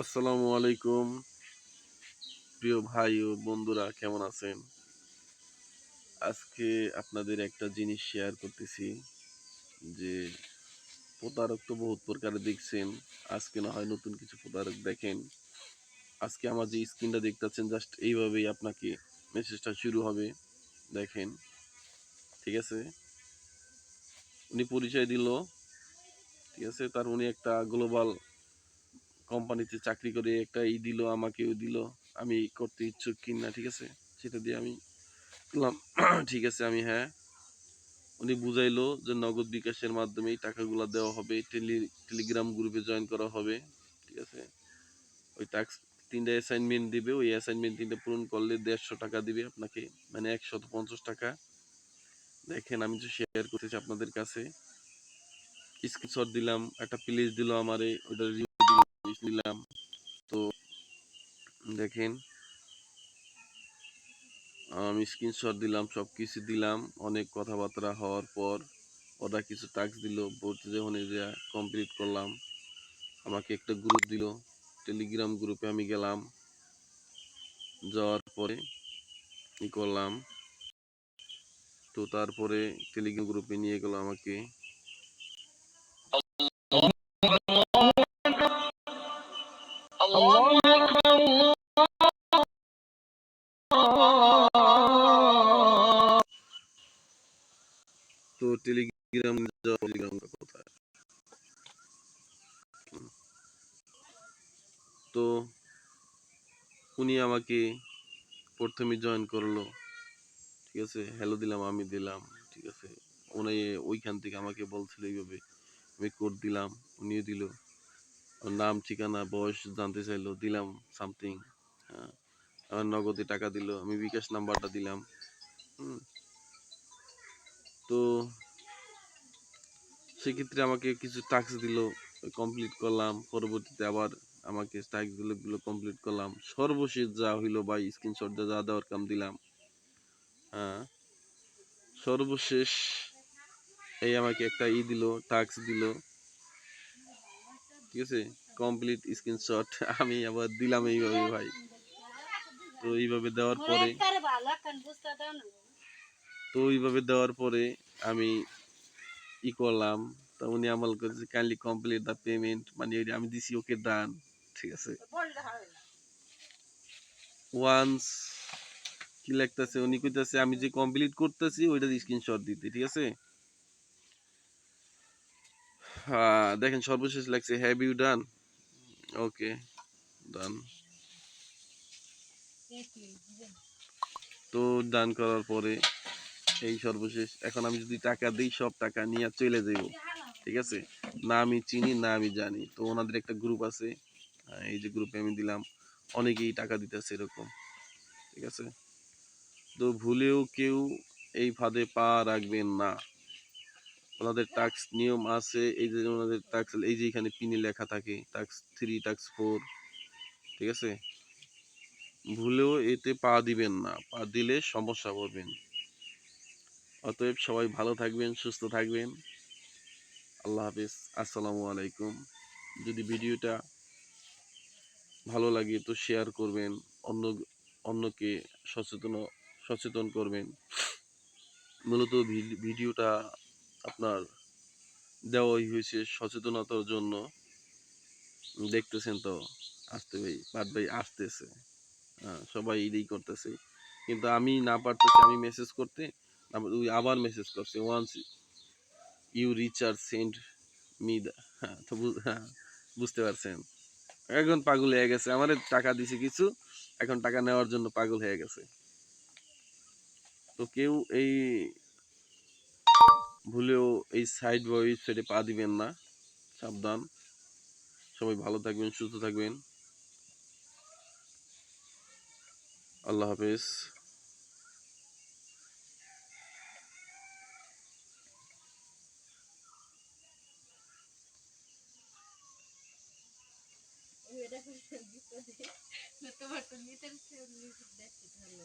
আসসালামু আলাইকুম প্রিয় ভাই ও বন্ধুরা, কেমন আছেন? আজকে আপনাদের একটা জিনিস শেয়ার করতেছি যে প্রতারক তো বহুত প্রকারের দেখছেন। আজকে না হয় নতুন কিছু প্রতারক দেখেন। আজকে আমার যে স্ক্রিনটা দেখতেছেন, জাস্ট এইভাবেই আপনাকে মেসেজটা শুরু হবে। দেখেন, ঠিক আছে? উনি পরিচয় দিল, ঠিক আছে? তার উনি একটা গ্লোবাল কোম্পানিতে চাকরি করে একটা দিল, আমাকেও দিল। আমি করতে ইচ্ছুক কিনা, ঠিক আছে? সেটা দিয়ে আমি বললাম ঠিক আছে, আমি হ্যাঁ। উনি বুঝাইলো যে নগদ বিকাশের মাধ্যমেই টাকাগুলো দেওয়া হবে, টেলিগ্রাম গ্রুপে জয়েন করা হবে, ঠিক আছে? ওই টাস্ক 3টা অ্যাসাইনমেন্ট দিবে, ওই অ্যাসাইনমেন্ট 3টা পূরণ করলে 150 টাকা দিবে আপনাকে, মানে 150 টাকা। দেখেন, আমি তো শেয়ার করতেছি আপনাদের কাছে, স্ক্রিনশট দিলাম, একটা প্লেস দিল আমারে, ওটা রিভিউ দিলাম। তো দেখেন, আমি স্ক্রিনশট দিলাম, সব কিছু দিলাম। অনেক কথাবার্তা হওয়ার পর ওরা কিছু টাস্ক দিল, বলতে যখন কমপ্লিট করলাম, আমাকে একটা গ্রুপ দিল, টেলিগ্রাম গ্রুপে আমি গেলাম। যাওয়ার পরে কি করলাম, তো তারপরে টেলিগ্রাম গ্রুপে নিয়ে গেল আমাকে। তো টেলিগ্রাম কোথায়, তো উনি আমাকে প্রথমে জয়েন করলো, ঠিক আছে? হ্যালো দিলাম, আমি দিলাম, ঠিক আছে? উনি ওইখান থেকে আমাকে বলছিল এইভাবে, আমি কোড দিলাম, উনিও দিল। ওর নাম, ঠিকানা, বয়স জানতে চাইলো, দিলাম সামথিং। হ্যাঁ, আমার নগদে টাকা দিল, আমি বিকাশ নাম্বারটা দিলাম। হুম, তো সেক্ষেত্রে আমাকে কিছু টাস্ক দিল, কমপ্লিট করলাম। পরবর্তীতে আবার আমাকে টাস্কগুলো কমপ্লিট করলাম। সর্বশেষ যা হইলো ভাই, স্ক্রিনশট যা দেওয়ার কাম দিলাম। হ্যাঁ, সর্বশেষ এই আমাকে একটা দিল, টাস্ক দিল, ঠিক আছে? কমপ্লিট স্ক্রিনশট আমি আবার দিলাম এইভাবে ভাই। তো এইভাবে দেওয়ার পরে আমি করলাম। তো উনি আমার কাছে কাইন্ডলি কমপ্লিট দ্য পেমেন্ট, মানে আমি দিছি ওকে ডান, ঠিক আছে? ওয়ান্স কি লাগতেছে, উনি কইতাছে আমি যে কমপ্লিট করতেছি ওইটার স্ক্রিনশট দিতে, ঠিক আছে? হ্যাঁ, দেখেন সর্বশেষ লাগছে হ্যাভ ইউ ডান, ওকে ডান। তো ডান করার পরে এই সর্বশেষ, এখন আমি যদি টাকা দিই, সব টাকা নিয়ে চলে যাইব, ঠিক আছে? না আমি চিনি, না আমি জানি। তো ওনাদের একটা গ্রুপ আছে, এই যে গ্রুপে আমি দিলাম, অনেকেই টাকা দিতেছে এরকম, ঠিক আছে? তো ভুলেও কেউ এই ফাঁদে পা রাখবেন না। ওনাদের টাস্ক নিয়ম আছে, এই যে ওনাদের টাস্ক, এই যে এখানে পিনে লেখা থাকে টাস্ক 3, টাস্ক 4, ঠিক আছে? ভুলেও এতে পা দিবেন না, পা দিলে সমস্যা পড়বেন। অতএব সবাই ভালো থাকবেন, সুস্থ থাকবেন। আল্লাহ হাফিজ, আসসালামু আলাইকুম। যদি ভিডিওটা ভালো লাগে তো শেয়ার করবেন, অন্য অন্যকে সচেতন করবেন। মূলত ভিডিওটা আপনার দেওয়াই হয়েছে সচেতনতার জন্য। দেখতেছেন তো, আসতে ভাই পাট ভাই আসতেছে, সবাই এটাই করতেছে, কিন্তু আমি না পারতেছি আমি মেসেজ করতে। ওই আবার মেসেজ করছে, once you recharge send me, হ্যাঁ তো হ্যাঁ, বুঝতে পারছেন? এখন পাগল হয়ে গেছে, আমাদের টাকা দিছে কিছু, এখন টাকা নেওয়ার জন্য পাগল হয়ে গেছে। তো কেউ এই ভুলেও এই সাইড বা ওয়েবসাইটে পা দিবেন না, সাবধান। সবাই ভালো থাকবেন, সুস্থ থাকবেন। আল্লাহ হাফেজ। তোমার তো নিতে দেখতে ভালো।